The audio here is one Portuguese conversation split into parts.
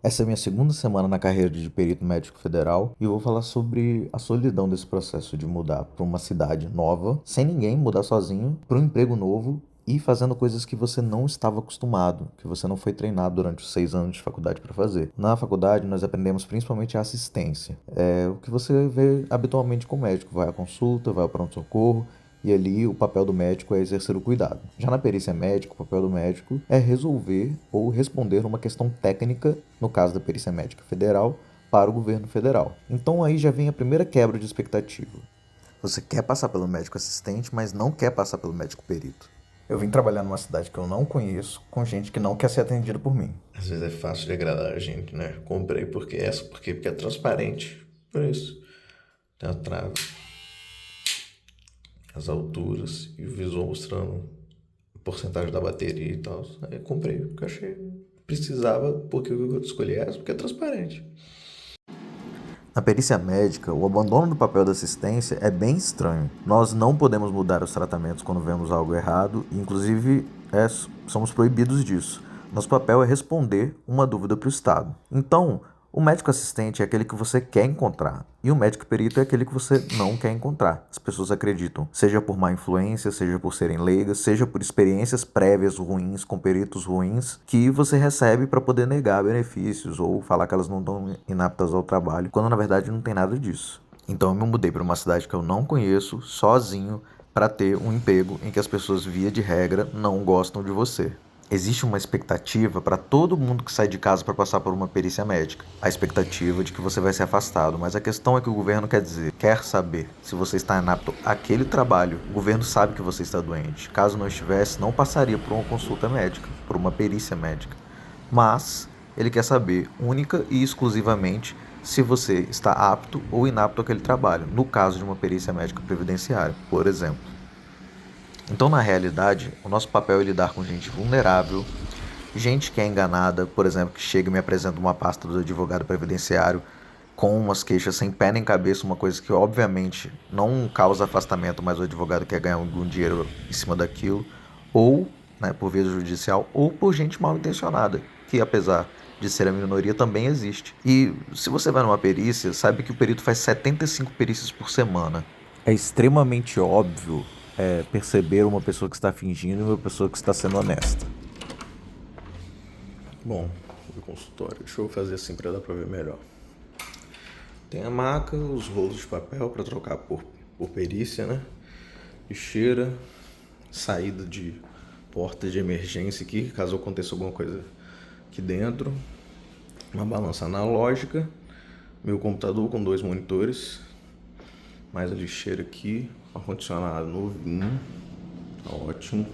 Essa é a minha segunda semana na carreira de perito médico federal e eu vou falar sobre a solidão desse processo de mudar para uma cidade nova, sem ninguém, mudar sozinho, para um emprego novo e fazendo coisas que você não estava acostumado, que você não foi treinado durante os 6 anos de faculdade para fazer. Na faculdade, nós aprendemos principalmente a assistência. É o que você vê habitualmente com o médico. Vai à consulta, vai ao pronto-socorro, e ali o papel do médico é exercer o cuidado. Já na perícia médica, o papel do médico é resolver ou responder uma questão técnica, no caso da perícia médica federal, para o governo federal. Então aí já vem a primeira quebra de expectativa. Você quer passar pelo médico assistente, mas não quer passar pelo médico perito. Eu vim trabalhar numa cidade que eu não conheço, com gente que não quer ser atendida por mim. Às vezes é fácil de agradar a gente, né? Comprei porque é transparente. Por isso. Tem a trave, as alturas e o visual mostrando a porcentagem da bateria e tal. Aí eu comprei, porque eu achei precisava, porque eu escolhi essa, porque é transparente. Na perícia médica, o abandono do papel da assistência é bem estranho. Nós não podemos mudar os tratamentos quando vemos algo errado, e inclusive somos proibidos disso. Nosso papel é responder uma dúvida para o Estado. Então, o médico assistente é aquele que você quer encontrar, e o médico perito é aquele que você não quer encontrar. As pessoas acreditam, seja por má influência, seja por serem leigas, seja por experiências prévias ruins com peritos ruins, que você recebe para poder negar benefícios ou falar que elas não estão inaptas ao trabalho, quando na verdade não tem nada disso. Então eu me mudei para uma cidade que eu não conheço, sozinho, para ter um emprego em que as pessoas, via de regra, não gostam de você. Existe uma expectativa para todo mundo que sai de casa para passar por uma perícia médica. A expectativa de que você vai ser afastado, mas a questão é que o governo quer saber se você está inapto àquele trabalho. O governo sabe que você está doente. Caso não estivesse, não passaria por uma consulta médica, por uma perícia médica. Mas ele quer saber única e exclusivamente se você está apto ou inapto àquele trabalho, no caso de uma perícia médica previdenciária, por exemplo. Então, na realidade, o nosso papel é lidar com gente vulnerável, gente que é enganada, por exemplo, que chega e me apresenta uma pasta do advogado previdenciário com umas queixas sem pé nem cabeça, uma coisa que obviamente não causa afastamento, mas o advogado quer ganhar algum dinheiro em cima daquilo, ou, né, por via judicial, ou por gente mal intencionada, que apesar de ser a minoria também existe. E se você vai numa perícia, sabe que o perito faz 75 perícias por semana. É extremamente óbvio perceber uma pessoa que está fingindo e uma pessoa que está sendo honesta. Bom, o consultório. Deixa eu fazer assim para dar para ver melhor. Tem a maca, os rolos de papel para trocar por perícia, né? Lixeira, saída de porta de emergência aqui, caso aconteça alguma coisa aqui dentro. Uma balança analógica, meu computador com 2 monitores, mais a lixeira aqui, ar-condicionado novinho, tá ótimo.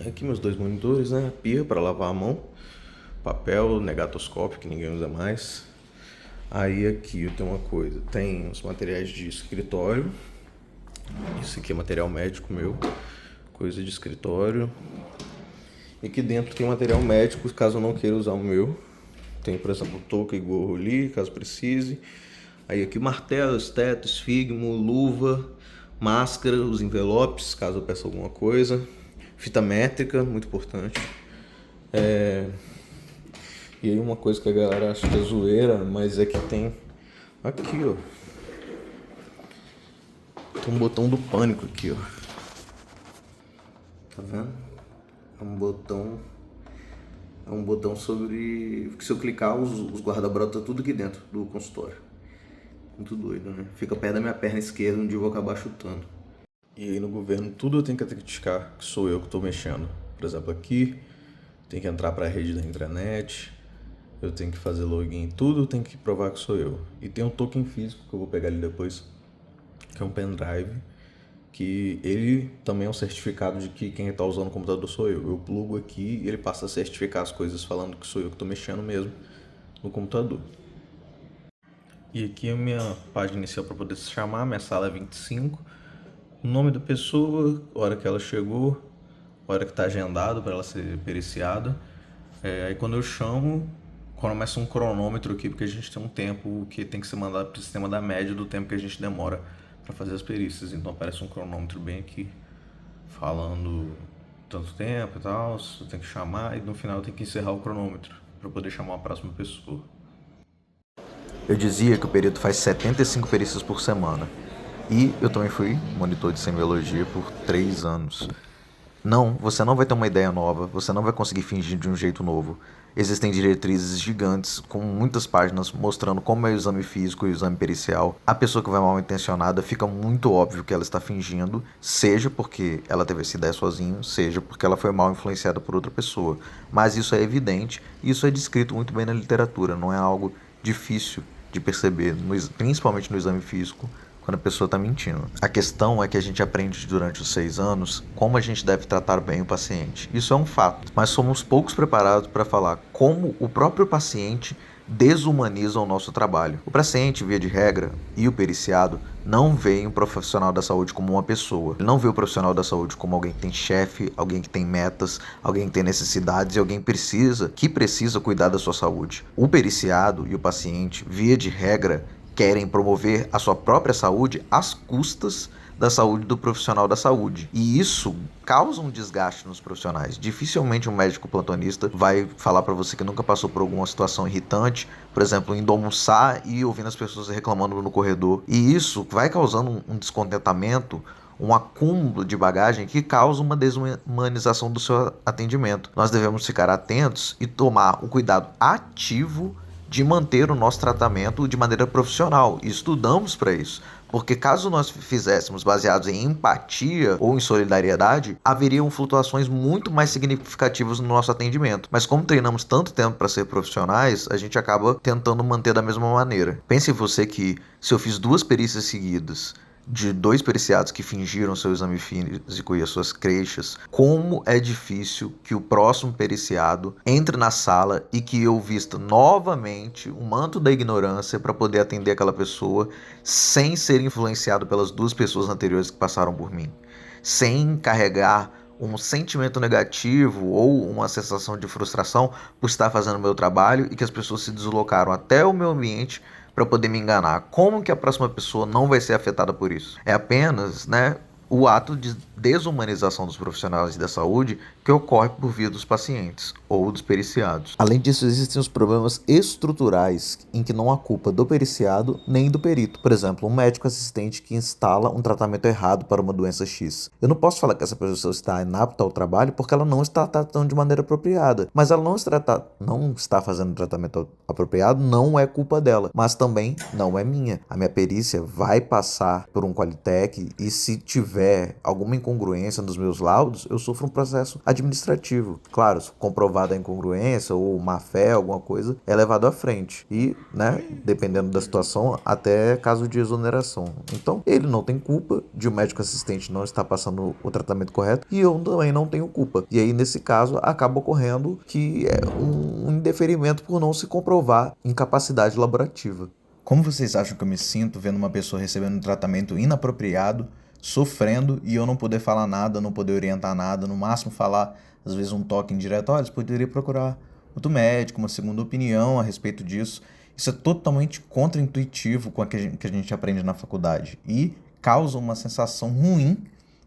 Aqui meus 2 monitores, né? Pia para lavar a mão, papel, negatoscópio que ninguém usa mais. Aí aqui eu tenho uma coisa, tem os materiais de escritório, isso aqui é material médico meu, coisa de escritório. E aqui dentro tem material médico, caso eu não queira usar o meu. Tem, por exemplo, touca e gorro ali, caso precise. Aí aqui martelo, esteto, esfigmo, luva, máscara, os envelopes, caso eu peça alguma coisa. Fita métrica, muito importante. E aí uma coisa que a galera acha que é zoeira, mas é que tem aqui, ó. Tem um botão do pânico aqui, ó. Tá vendo? É um botão. É um botão sobre. Que se eu clicar, os guarda-brota tudo aqui dentro do consultório. Muito doido, né? Fica perto da minha perna esquerda, um dia eu vou acabar chutando. E aí no governo tudo eu tenho que autenticar que sou eu que estou mexendo. Por exemplo, aqui tem que entrar para a rede da intranet, eu tenho que fazer login, tudo tem que provar que sou eu. E tem um token físico que eu vou pegar ali depois, que é um pendrive, que ele também é um certificado de que quem está usando o computador sou eu. Eu plugo aqui e ele passa a certificar as coisas falando que sou eu que estou mexendo mesmo no computador. E aqui é a minha página inicial para poder se chamar, minha sala é 25, o nome da pessoa, hora que ela chegou, hora que está agendado para ela ser periciada. Aí quando eu chamo, começa um cronômetro aqui, porque a gente tem um tempo que tem que ser mandado para o sistema da média do tempo que a gente demora para fazer as perícias. Então aparece um cronômetro bem aqui, falando tanto tempo e tal, você tem que chamar e no final tem que encerrar o cronômetro para poder chamar a próxima pessoa. Eu dizia que o perito faz 75 perícias por semana. E eu também fui monitor de semiologia por 3 anos. Não, você não vai ter uma ideia nova, você não vai conseguir fingir de um jeito novo. Existem diretrizes gigantes com muitas páginas mostrando como é o exame físico e o exame pericial. A pessoa que vai mal intencionada fica muito óbvio que ela está fingindo, seja porque ela teve essa ideia sozinha, seja porque ela foi mal influenciada por outra pessoa. Mas isso é evidente e isso é descrito muito bem na literatura, não é algo difícil de perceber, principalmente no exame físico, quando a pessoa está mentindo. A questão é que a gente aprende durante os 6 anos como a gente deve tratar bem o paciente. Isso é um fato, mas somos poucos preparados para falar como o próprio paciente desumaniza o nosso trabalho. O paciente, via de regra, e o periciado não veem o profissional da saúde como uma pessoa. Ele não vê o profissional da saúde como alguém que tem chefe, alguém que tem metas, alguém que tem necessidades e alguém que precisa cuidar da sua saúde. O periciado e o paciente, via de regra, querem promover a sua própria saúde às custas da saúde do profissional da saúde. E isso causa um desgaste nos profissionais. Dificilmente um médico plantonista vai falar para você que nunca passou por alguma situação irritante, por exemplo, indo almoçar e ouvindo as pessoas reclamando no corredor. E isso vai causando um descontentamento, um acúmulo de bagagem que causa uma desumanização do seu atendimento. Nós devemos ficar atentos e tomar um cuidado ativo de manter o nosso tratamento de maneira profissional. E estudamos para isso. Porque caso nós fizéssemos baseados em empatia ou em solidariedade, haveriam flutuações muito mais significativas no nosso atendimento. Mas como treinamos tanto tempo para ser profissionais, a gente acaba tentando manter da mesma maneira. Pense você que se eu fiz 2 perícias seguidas de 2 periciados que fingiram seu exame físico e as suas queixas, como é difícil que o próximo periciado entre na sala e que eu vista novamente o manto da ignorância para poder atender aquela pessoa sem ser influenciado pelas 2 pessoas anteriores que passaram por mim, sem carregar um sentimento negativo ou uma sensação de frustração por estar fazendo o meu trabalho e que as pessoas se deslocaram até o meu ambiente para poder me enganar. Como que a próxima pessoa não vai ser afetada por isso? É apenas, o ato de desumanização dos profissionais da saúde que ocorre por via dos pacientes ou dos periciados. Além disso, existem os problemas estruturais em que não há culpa do periciado nem do perito. Por exemplo, um médico assistente que instala um tratamento errado para uma doença X. Eu não posso falar que essa pessoa está inapta ao trabalho porque ela não está tratando de maneira apropriada. Mas ela não está fazendo o tratamento apropriado, não é culpa dela. Mas também não é minha. A minha perícia vai passar por um Qualitec e se tiver alguma incongruência nos meus laudos, eu sofro um processo administrativo. Claro, se comprovada a incongruência ou má fé, alguma coisa, é levado à frente. E, dependendo da situação, até caso de exoneração. Então, ele não tem culpa de o médico assistente não estar passando o tratamento correto e eu também não tenho culpa. E aí, nesse caso, acaba ocorrendo que é um indeferimento por não se comprovar incapacidade laborativa. Como vocês acham que eu me sinto vendo uma pessoa recebendo um tratamento inapropriado, sofrendo e eu não poder falar nada, não poder orientar nada, no máximo falar, às vezes, um toque indireto? Olha, você poderia procurar outro médico, uma segunda opinião a respeito disso. Isso é totalmente contraintuitivo com o que a gente aprende na faculdade e causa uma sensação ruim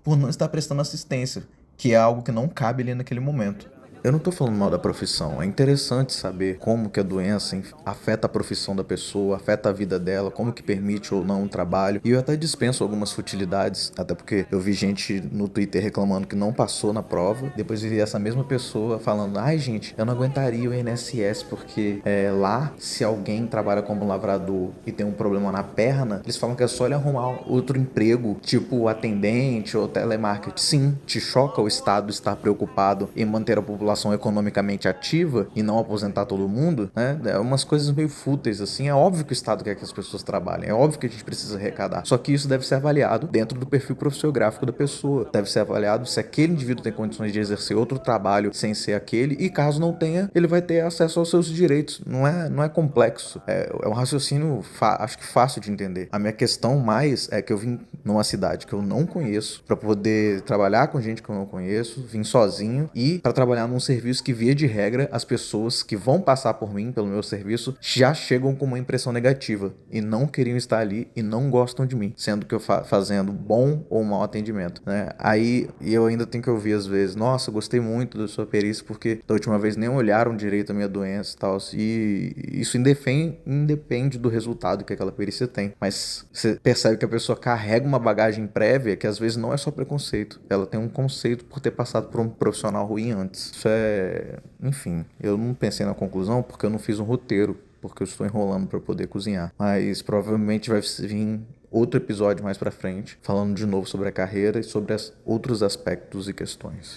por não estar prestando assistência, que é algo que não cabe ali naquele momento. Eu não estou falando mal da profissão, é interessante saber como que a doença afeta a profissão da pessoa, afeta a vida dela, como que permite ou não o trabalho. E eu até dispenso algumas futilidades, até porque eu vi gente no Twitter reclamando que não passou na prova, depois vi essa mesma pessoa falando: ai gente, eu não aguentaria o INSS porque lá, se alguém trabalha como lavrador e tem um problema na perna, eles falam que é só ele arrumar outro emprego, tipo atendente ou telemarketing. Sim, te choca o Estado estar preocupado em manter a população economicamente ativa e não aposentar todo mundo, É umas coisas meio fúteis, assim. É óbvio que o Estado quer que as pessoas trabalhem, é óbvio que a gente precisa arrecadar. Só que isso deve ser avaliado dentro do perfil profissiográfico da pessoa. Deve ser avaliado se aquele indivíduo tem condições de exercer outro trabalho sem ser aquele, e caso não tenha, ele vai ter acesso aos seus direitos. Não é complexo. É um raciocínio, acho que fácil de entender. A minha questão mais é que eu vim numa cidade que eu não conheço para poder trabalhar com gente que eu não conheço, vim sozinho e para trabalhar num serviço que, via de regra, as pessoas que vão passar por mim, pelo meu serviço, já chegam com uma impressão negativa e não queriam estar ali e não gostam de mim, sendo que eu fazendo bom ou mau atendimento, né? Aí eu ainda tenho que ouvir às vezes: nossa, gostei muito da sua perícia porque da última vez nem olharam direito a minha doença e tal. E isso independe do resultado que aquela perícia tem, mas você percebe que a pessoa carrega uma bagagem prévia que às vezes não é só preconceito, ela tem um conceito por ter passado por um profissional ruim antes. Isso é... Enfim, eu não pensei na conclusão porque eu não fiz um roteiro, porque eu estou enrolando para poder cozinhar, mas provavelmente vai vir outro episódio mais pra frente, falando de novo sobre a carreira e sobre outros aspectos e questões.